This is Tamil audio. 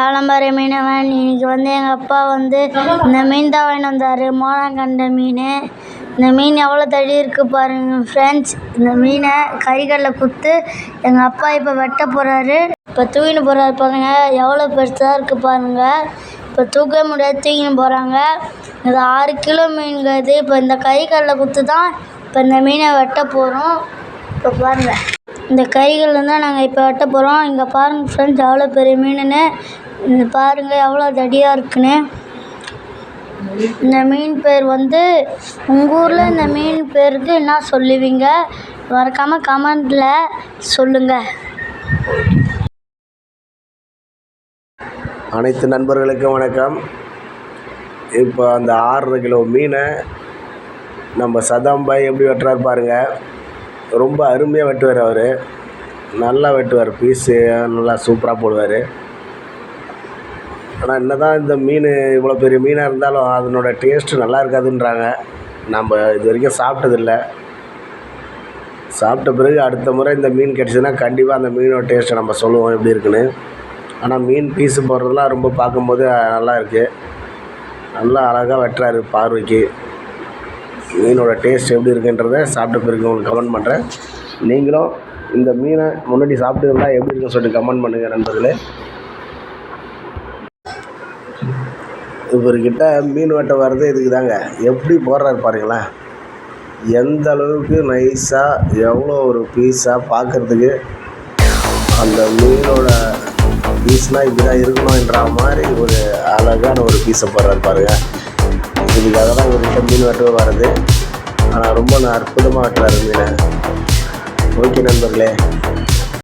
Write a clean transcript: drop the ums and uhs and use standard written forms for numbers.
ஆலம்பரை மீனவன். இன்னைக்கு எங்கள் அப்பா இந்த மீன் தான் வாங்கிட்டு வந்தார். மோனாங்கண்டை மீன். இந்த மீன் எவ்வளோ தடி இருக்குது பாருங்கள் ஃப்ரெண்ட்ஸ். இந்த மீனை கறிக்கல்லில் குத்து எங்கள் அப்பா இப்போ வெட்ட போகிறாரு. இப்போ தூக்கின்னு போகிறாரு பாருங்கள். எவ்வளோ பெருசாக இருக்குது பாருங்கள். இப்போ தூக்கவே முடியாது, தூக்கின்னு போகிறாங்க. இது 6 கிலோ மீன்ங்க. இது இப்போ இந்த கறிக்கல்லில் குத்து தான் இப்போ இந்த மீனை வெட்ட போகிறோம். இப்போ பாருங்கள், இந்த கறிகள் தான் நாங்கள் இப்போ வெட்ட போகிறோம். இங்கே பாருங்கள் ஃப்ரெண்ட்ஸ், எவ்வளோ பெரிய மீனுன்னு. இந்த பாருங்கள் எவ்வளோ தடியாக இருக்குன்னு. இந்த மீன் பேர் உங்கள் ஊரில் இந்த மீன் பேருக்கு என்ன சொல்லுவீங்க? மறக்காமல் கமெண்டில் சொல்லுங்கள். அனைத்து நண்பர்களுக்கும் வணக்கம். இப்போ அந்த 6.5 கிலோ மீனை நம்ம சதாம்பாய் எப்படி வெட்டுறாரு பாருங்கள். ரொம்ப அருமையாக வெட்டுவார் அவர். நல்லா வெட்டுவார். பீஸு நல்லா சூப்பராக போடுவார். ஆனால் என்ன தான் இந்த மீன் இவ்வளோ பெரிய மீனாக இருந்தாலும் அதனோட டேஸ்ட்டு நல்லா இருக்காதுன்றாங்க. நம்ம இது வரைக்கும் சாப்பிட்டதில்ல. சாப்பிட்ட பிறகு அடுத்த முறை இந்த மீன் கிடச்சிதுன்னா கண்டிப்பாக அந்த மீனோட டேஸ்ட்டை நம்ம சொல்லுவோம் எப்படி இருக்குன்னு. ஆனால் மீன் பீஸு போடுறதுலாம் ரொம்ப பார்க்கும்போது நல்லா இருக்குது. நல்லா அழகாக வெட்டுறாரு பார்வைக்கு. மீனோட டேஸ்ட் எப்படி இருக்குன்றதை சாப்பிட்ட பிறகு உங்களுக்கு கமெண்ட் பண்ணுறேன். நீங்களும் இந்த மீனை முன்னாடி சாப்பிட்டுருந்தா எப்படி இருக்குன்னு சொல்லிட்டு கமெண்ட் பண்ணுங்கள் நண்பர்களே. இவர்கிட்ட மீன் வெட்ட வர்றது இதுக்கு தாங்க. எப்படி போடுறாரு பாருங்களேன். எந்த அளவுக்கு நைஸாக எவ்வளோ ஒரு பீஸாக பார்க்குறதுக்கு அந்த மீனோட பீஸ்னால் இப்படி தான் இருக்கணும்ன்ற மாதிரி ஒரு அழகான ஒரு பீஸை போடுறாரு பாருங்கள். இதுக்காக தான் இவர்கிட்ட மீன் வெட்ட வர்றது. ஆனால் ரொம்ப அற்புதமாக வெட்டுறாரு மீனை. ஓகே நண்பர்களே.